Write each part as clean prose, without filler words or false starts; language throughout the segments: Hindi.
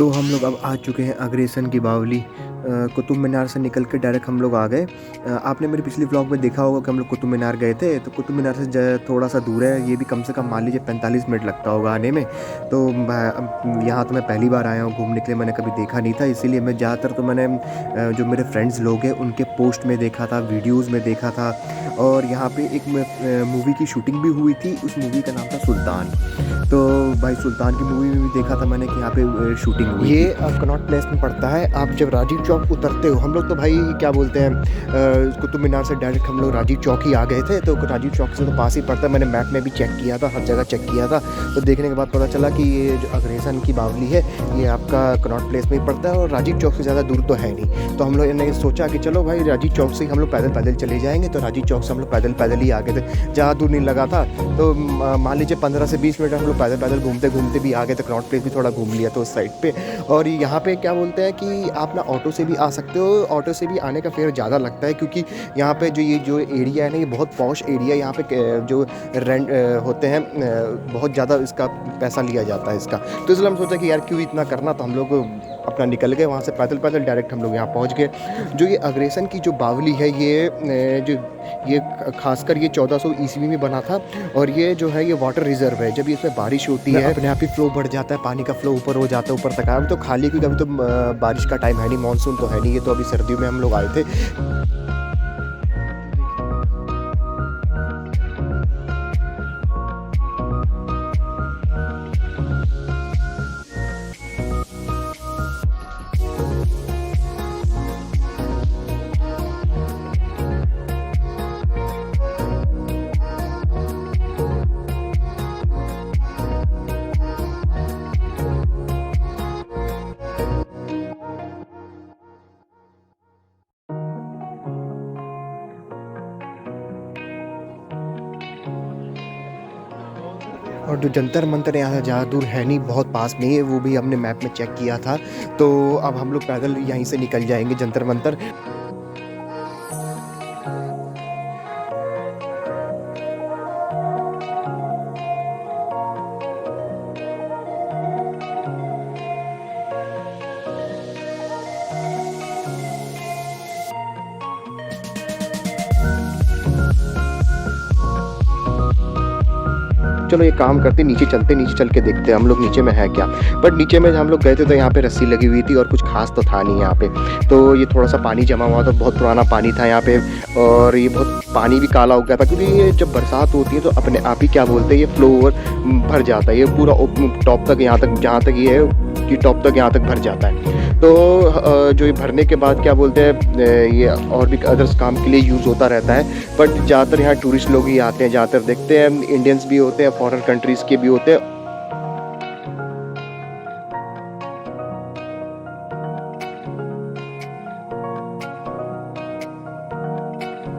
तो हम लोग अब आ चुके हैं अग्रेसन की बावली। कुतुब मीनार से निकल के डायरेक्ट हम लोग आ गए। आपने मेरी पिछली व्लॉग में देखा होगा कि हम लोग कुतुब मीनार गए थे। तो कुतुब मीनार से थोड़ा सा दूर है, ये भी कम से कम मान लीजिए 45 मिनट लगता होगा आने में। तो यहाँ तो मैं पहली बार आया हूँ घूमने के लिए, मैंने कभी देखा नहीं था, इसीलिए मैं ज़्यादातर तो मैंने जो मेरे फ्रेंड्स लोग हैं उनके पोस्ट में देखा था, वीडियोज़ में देखा था। और यहाँ पे एक मूवी की शूटिंग भी हुई थी, उस मूवी का नाम था सुल्तान। तो भाई सुल्तान की मूवी में भी देखा था मैंने कि यहाँ पे शूटिंग हुई। ये कनॉट प्लेस में पड़ता है। आप जब राजीव चौक उतरते हो, हम लोग तो भाई क्या बोलते हैं, कुतुब मीनार से डायरेक्ट हम लोग राजीव चौक ही आ गए थे। तो राजीव चौक से तो पास ही पड़ता है, मैंने मैप में भी चेक किया था, हर जगह चेक किया था। तो देखने के बाद पता चला कि ये जो अग्रेसन की बावली है ये आपका कनॉट प्लेस में ही पड़ता है और राजीव चौक से ज़्यादा दूर तो है नहीं। तो हम लोग ने सोचा कि चलो भाई राजीव चौक से ही हम लोग पैदल पैदल चले जाएंगे। तो राजीव चौक से हम लोग पैदल पैदल ही आ गए थे, ज़्यादा दूर नहीं लगा था। तो मान लीजिए 15 से 20 मिनट हम लोग पैदल पैदल घूमते घूमते भी आ गए थे। कनॉट प्लेस भी थोड़ा घूम लिया था उस साइड पे। और यहाँ पे क्या बोलते हैं कि आप ना ऑटो से भी आ सकते हो। ऑटो से भी आने का फेयर ज़्यादा लगता है, क्योंकि यहाँ पे जो एरिया है ना, ये बहुत पॉश एरिया है। यहाँ पे जो रेंट होते हैं बहुत ज़्यादा इसका पैसा लिया जाता है इसका। तो इसलिए हम सोचा कि यार क्यों इतना करना, तो हम लोग अपना निकल गए वहाँ से पैदल पैदल। डायरेक्ट हम लोग यहाँ पहुँच गए। जो ये अग्रेसन की जो बावली है ये खासकर ये 1400 ईस्वी में बना था। और ये जो है ये वाटर रिजर्व है। जब इसमें बारिश होती है अपने आप ही फ्लो बढ़ जाता है, पानी का फ्लो ऊपर हो जाता है, ऊपर तक। अभी तो खाली, क्योंकि अभी तो बारिश का टाइम है नहीं, मानसून तो है नहीं, ये तो अभी सर्दियों में हम लोग आए थे। और जो जंतर मंतर यहाँ से ज़्यादा दूर है नहीं, बहुत पास में है, वो भी हमने मैप में चेक किया था। तो अब हम लोग पैदल यहीं से निकल जाएंगे जंतर मंतर। चलो ये काम करते, नीचे चलते, नीचे चल के देखते हैं हम लोग नीचे में है क्या। बट नीचे में हम लोग गए थे तो यहाँ पे रस्सी लगी हुई थी और कुछ खास तो था नहीं यहाँ पे। तो ये थोड़ा सा पानी जमा हुआ था, बहुत पुराना पानी था यहाँ पे। और ये बहुत पानी भी काला हो गया था, क्योंकि ये जब बरसात होती है तो अपने आप ही क्या बोलते हैं ये फ्लो ओवर भर जाता है। ये पूरा टॉप तक, यहाँ तक जहाँ तक ये है कि टॉप तक यहाँ तक भर जाता है। तो जो ये भरने के बाद क्या बोलते हैं ये और भी अदर्स काम के लिए यूज़ होता रहता है। बट ज़्यादातर यहाँ टूरिस्ट लोग ही आते हैं, ज़्यादातर देखते हैं, इंडियंस भी होते हैं, फॉरेन कंट्रीज़ के भी होते हैं।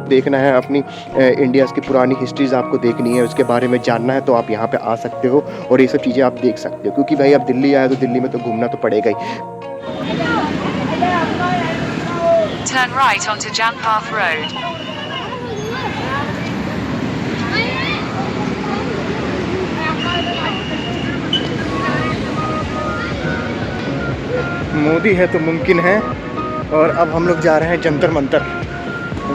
देखना है अपनी इंडिया की पुरानी हिस्ट्रीज़ आपको देखनी है, उसके बारे में जानना है, तो आप यहाँ पे आ सकते हो और ये सब चीज़ें आप देख सकते हो। क्योंकि भाई आप दिल्ली आए तो दिल्ली में तो घूमना तो पड़ेगा ही। Turn right onto Janpath Road. Modi है तो मुमकिन है। और अब हम लोग जा रहे हैं जंतर मंतर।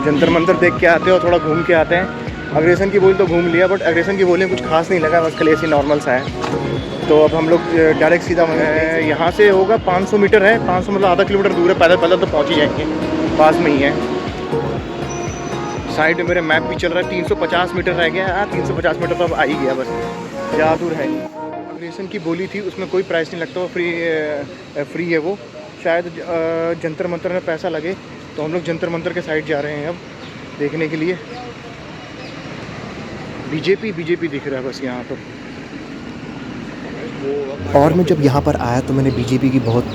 जंतर मंतर देख के आते हैं और थोड़ा घूम के आते हैं। अग्रेसन की बोली तो घूम लिया, बट अग्रेसन की बोली में कुछ खास नहीं लगा, बस कल ऐसी नॉर्मल सा है। तो अब हम लोग डायरेक्ट सीधा यहाँ से होगा 500 मीटर है, 500 मतलब आधा किलोमीटर दूर है, पैदल पैदल तो पहुँच ही जाएंगे, पास में ही है। साइड में मेरे मैप भी चल रहा है, 350 मीटर रह गया। हाँ 350 मीटर तो अब आ ही गया, बस ज़्यादा दूर है नहीं। अग्रेसन की बोली थी, उसमें कोई प्राइस नहीं लगता, वो फ्री है वो। शायद जंतर मंतर में पैसा लगे। तो हम लोग जंतर मंतर के साइड जा रहे हैं अब देखने के लिए। बीजेपी दिख रहा है बस यहाँ तो। और मैं जब यहाँ पर आया तो मैंने बीजेपी की बहुत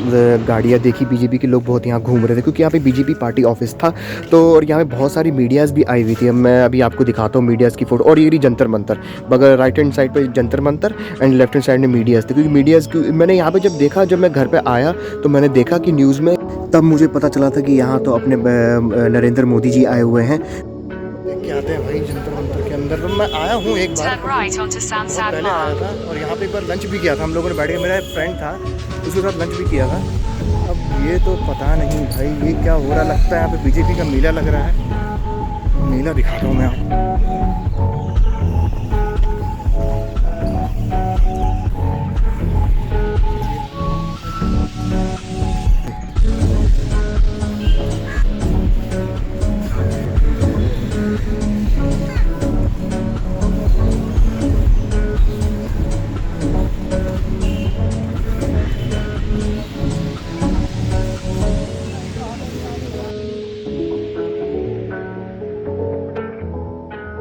गाड़ियाँ देखी, बीजेपी के लोग बहुत यहाँ घूम रहे थे, क्योंकि यहाँ पे बीजेपी पार्टी ऑफिस था। तो और यहाँ पे बहुत सारी मीडियाज़ भी आई हुई थी। अब मैं अभी आपको दिखाता हूँ मीडियाज़ की फ़ोटो। और ये रही जंतर मंतर, बगैर राइट हैंड साइड पे Jantar Mantar and left hand side में मीडियाज़ थे। क्योंकि मीडियाज़ की मैंने यहाँ पर जब देखा, जब मैं घर पर आया तो मैंने देखा कि न्यूज़ में, तब मुझे पता चला था कि यहाँ तो अपने नरेंद्र मोदी जी आए हुए हैं। देख के आते हैं भाई जंतर मंतर के अंदर। अंदर। तो मैं आया हूँ एक बार, Turn right onto बहुत Sansad पहले आया Marg. था, और यहाँ पे एक बार लंच भी किया था हम लोगों ने बैठ के, मेरा एक फ्रेंड था उसके साथ लंच भी किया था। अब ये तो पता नहीं भाई ये क्या हो रहा, लगता है यहाँ पे बीजेपी का मेला लग रहा है। मेला दिखाता हूँ मैं आपको।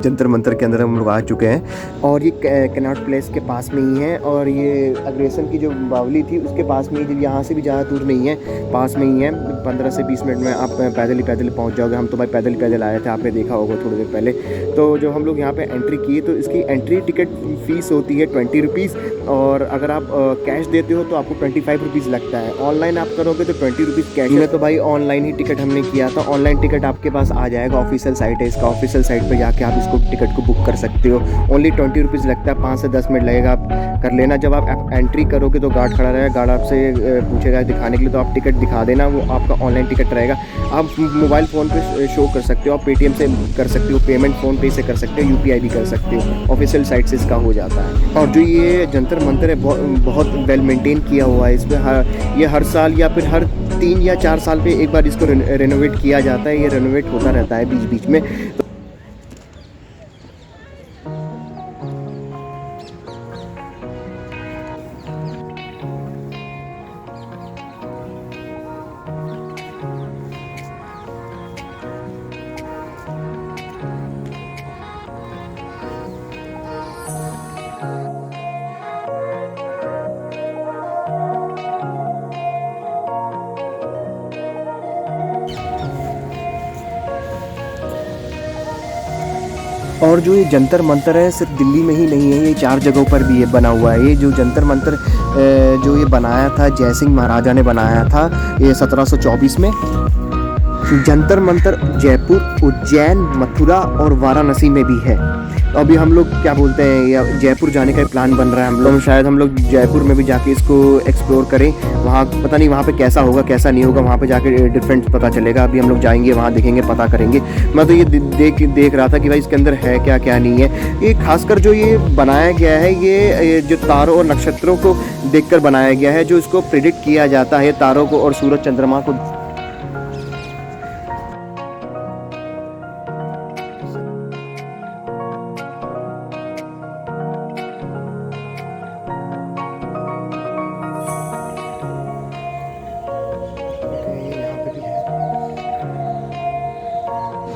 जंतर मंतर के अंदर हम लोग आ चुके हैं, और ये कैनॉट प्लेस के पास में ही है, और ये अग्रेसन की जो बावली थी उसके पास में ही, जब यहाँ से भी ज़्यादा दूर नहीं है, पास में ही है। 15 से 20 मिनट में आप पैदल ही पहुँच जाओगे। हम तो भाई पैदल ही पैदल आए थे, आपने देखा होगा थोड़ी देर पहले। तो जो हम लोग यहाँ पे एंट्री किए तो इसकी एंट्री टिकट फ़ीस होती है 20 रुपीज़, और अगर आप कैश देते हो तो आपको 25 रुपीज़ लगता है। ऑनलाइन आप करोगे तो 20 रुपीज़ कैश में। तो भाई ऑनलाइन ही टिकट हमने किया था। ऑनलाइन टिकट आपके पास आ जाएगा, ऑफिशियल साइट है इसका, ऑफिशियल साइट पर जाके आप इसको टिकट को बुक कर सकते हो। ओनली 20 रुपीज़ लगता है, 5 से 10 मिनट लगेगा, आप कर लेना। जब आप एंट्री करोगे तो गार्ड खड़ा रहेगा, गार्ड आपसे पूछेगा दिखाने के लिए, तो आप टिकट दिखा देना, वो आपका ऑनलाइन टिकट रहेगा। आप मोबाइल फ़ोन पे शो कर सकते हो, आप पेटीएम से कर सकते हो पेमेंट, फ़ोन पे से कर सकते हो, यूपीआई भी कर सकते हो। ऑफिशियल साइट से इसका हो जाता है। और जो ये जंतर मंतर है बहुत वेल मेंटेन किया हुआ है। इसमें ये हर साल या फिर हर 3 या 4 साल पे एक बार इसको रेनोवेट किया जाता है। ये रेनोवेट होता रहता है बीच बीच में। और जो ये जंतर मंतर है सिर्फ दिल्ली में ही नहीं है, ये 4 जगहों पर भी ये बना हुआ है। ये जो जंतर मंतर जो ये बनाया था, जय सिंह महाराजा ने बनाया था ये 1724 में। जंतर मंतर जयपुर, उज्जैन, मथुरा और वाराणसी में भी है। तो अभी हम लोग क्या बोलते हैं, या जयपुर जाने का प्लान बन रहा है हम लोग। शायद हम लोग जयपुर में भी जाके इसको एक्सप्लोर करें। वहाँ पता नहीं वहाँ पे कैसा होगा कैसा नहीं होगा, वहाँ पे जाके डिफरेंट पता चलेगा। अभी हम लोग जाएंगे वहाँ, देखेंगे, पता करेंगे। मैं तो ये देख रहा था कि भाई इसके अंदर है क्या क्या नहीं है। ये खासकर जो ये बनाया गया है, ये जो तारों और नक्षत्रों को देखकर बनाया गया है, जो इसको प्रिडिक्ट किया जाता है तारों को और सूरज चंद्रमा को।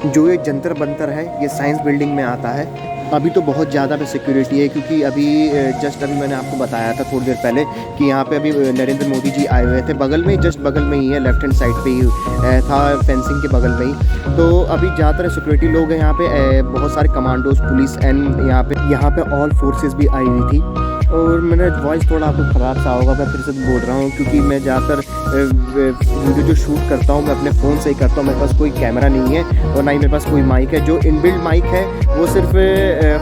जो ये जंतर मंतर है ये साइंस बिल्डिंग में आता है। अभी तो बहुत ज़्यादा पे सिक्योरिटी है, क्योंकि अभी मैंने आपको बताया था थोड़ी देर पहले कि यहाँ पे अभी नरेंद्र मोदी जी आए हुए थे। बगल में, जस्ट बगल में ही है, लेफ्ट हैंड साइड पे ही था, फेंसिंग के बगल में ही। तो अभी ज़्यादातर सिक्योरिटी लोग हैं यहाँ पे, बहुत सारे कमांडोज, पुलिस एंड यहाँ पे ऑल फोर्सेस भी आई हुई थी। और मेरा वॉइस थोड़ा आपको ख़राब सा होगा, मैं फिर से बोल रहा हूँ, क्योंकि मैं ज़्यादातर वीडियो जो शूट करता हूँ मैं अपने फ़ोन से ही करता हूँ। मेरे पास कोई कैमरा नहीं है और ना ही मेरे पास कोई माइक है। जो इनबिल्ट माइक है वो सिर्फ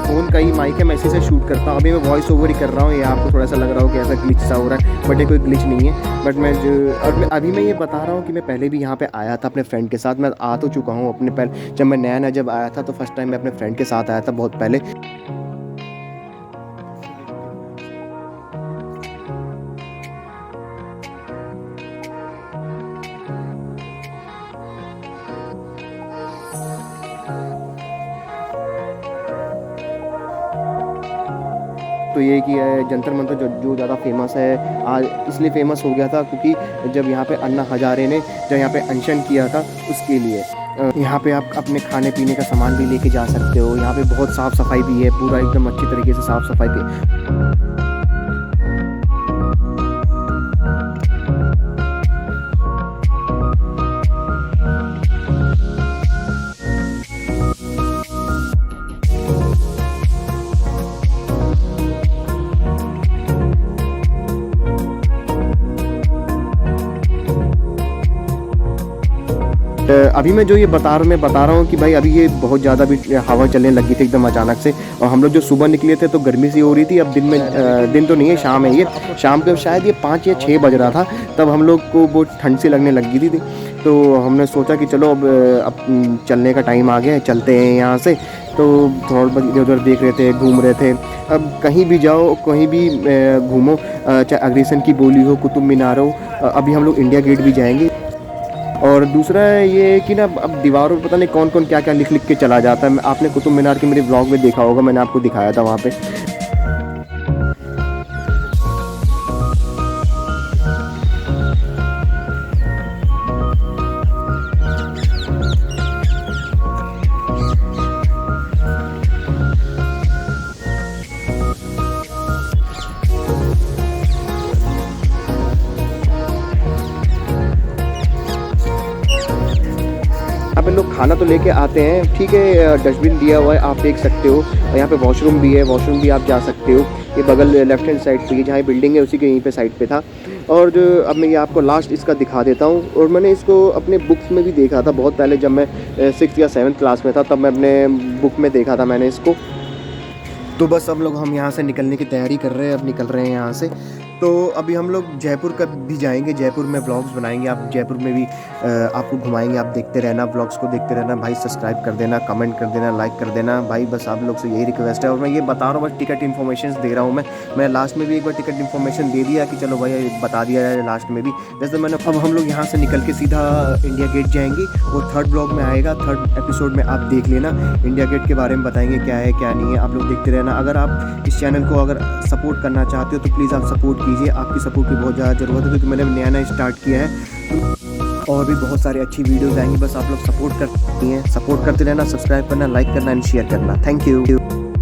फ़ोन का ही माइक है, मैं इसी से शूट करता हूँ। अभी मैं वॉइस ओवर ही कर रहा हूँ, ये आपको थोड़ा सा लग रहा हो कि ऐसा ग्लिच सा हो रहा है, बट ये कोई ग्लिच नहीं है। बट अभी मैं ये बता रहा हूँ कि मैं पहले भी यहाँ पे आया था अपने फ्रेंड के साथ। मैं आ तो चुका हूँ अपने पहले, जब मैं नया जब आया था तो फर्स्ट टाइम मैं अपने फ्रेंड के साथ आया था बहुत पहले। तो ये कि जंतर मंतर जो ज़्यादा फेमस है, आज इसलिए फेमस हो गया था क्योंकि जब यहाँ पे अन्ना हजारे ने जब यहाँ पे अनशन किया था उसके लिए। यहाँ पे आप अपने खाने पीने का सामान भी लेके जा सकते हो। यहाँ पे बहुत साफ़ सफाई भी है, पूरा एकदम अच्छी तरीके से साफ़ सफाई की। अभी मैं जो ये बता रहा हूँ कि भाई अभी ये बहुत ज़्यादा भी हवा चलने लगी थी एकदम अचानक से। और हम लोग जो सुबह निकले थे तो गर्मी सी हो रही थी। अब दिन में दिन तो नहीं है, शाम है, ये शाम के शायद ये 5 या 6 बज रहा था, तब हम लोग को बहुत ठंड सी लगने लगी थी। तो हमने सोचा कि चलो अब चलने का टाइम आ गया है, चलते हैं यहाँ से। तो थोड़ा बहुत इधर उधर देख रहे थे, घूम रहे थे। अब कहीं भी जाओ, कहीं भी घूमो, चाहे अग्रेसन की बोली हो, कुतुब मीनार हो, अभी हम लोग इंडिया गेट भी जाएंगे। और दूसरा ये है कि ना अब दीवारों पर पता नहीं कौन कौन क्या क्या लिख लिख के चला जाता है। आपने कुतुब मीनार के मेरे ब्लॉग में देखा होगा, मैंने आपको दिखाया था वहाँ पे। यहाँ पे लोग खाना तो लेके आते हैं, ठीक है, डस्टबिन दिया हुआ है, आप देख सकते हो। और यहाँ पे वॉशरूम भी है, वॉशरूम भी आप जा सकते हो। ये बगल लेफ्ट हैंड साइड पे जहाँ बिल्डिंग है उसी के यहीं पे साइड पे था। और जो अब मैं ये आपको लास्ट इसका दिखा देता हूँ। और मैंने इसको अपने बुक्स में भी देखा था बहुत पहले, जब मैं 6th या 7th क्लास में था, तब मैं अपने बुक में देखा था मैंने इसको। तो बस हम यहाँ से निकलने की तैयारी कर रहे हैं, अब निकल रहे हैं यहाँ से। तो अभी हम लोग जयपुर का भी जाएंगे, जयपुर में ब्लॉग्स बनाएंगे, आप जयपुर में भी आपको घुमाएंगे। आप देखते रहना, ब्लॉग्स को देखते रहना भाई। सब्सक्राइब कर देना, कमेंट कर देना, लाइक कर देना भाई, बस आप लोग से यही रिक्वेस्ट है। और मैं ये बता रहा हूँ, बस टिकट इन्फॉर्मेशन दे रहा हूँ मैं लास्ट में भी एक बार टिकट इन्फॉर्मेशन दे दिया कि चलो भाई बता दिया जाए लास्ट में भी। जैसे मैंने अब हम लोग यहाँ से निकल के सीधा इंडिया गेट जाएंगे, और 3rd ब्लॉग में आएगा, 3rd एपिसोड में आप देख लेना। इंडिया गेट के बारे में बताएंगे क्या है क्या नहीं है, आप लोग देखते रहना। अगर आप इस चैनल को अगर सपोर्ट करना चाहते हो तो प्लीज़ आप सपोर्ट कीजिए, आपकी सपोर्ट की बहुत ज़्यादा ज़रूरत है, क्योंकि मैंने नया स्टार्ट किया है। और भी बहुत सारी अच्छी वीडियोज़ आएंगी, बस आप लोग सपोर्ट करते रहना, सब्सक्राइब करना, लाइक करना एंड शेयर करना। Thank you.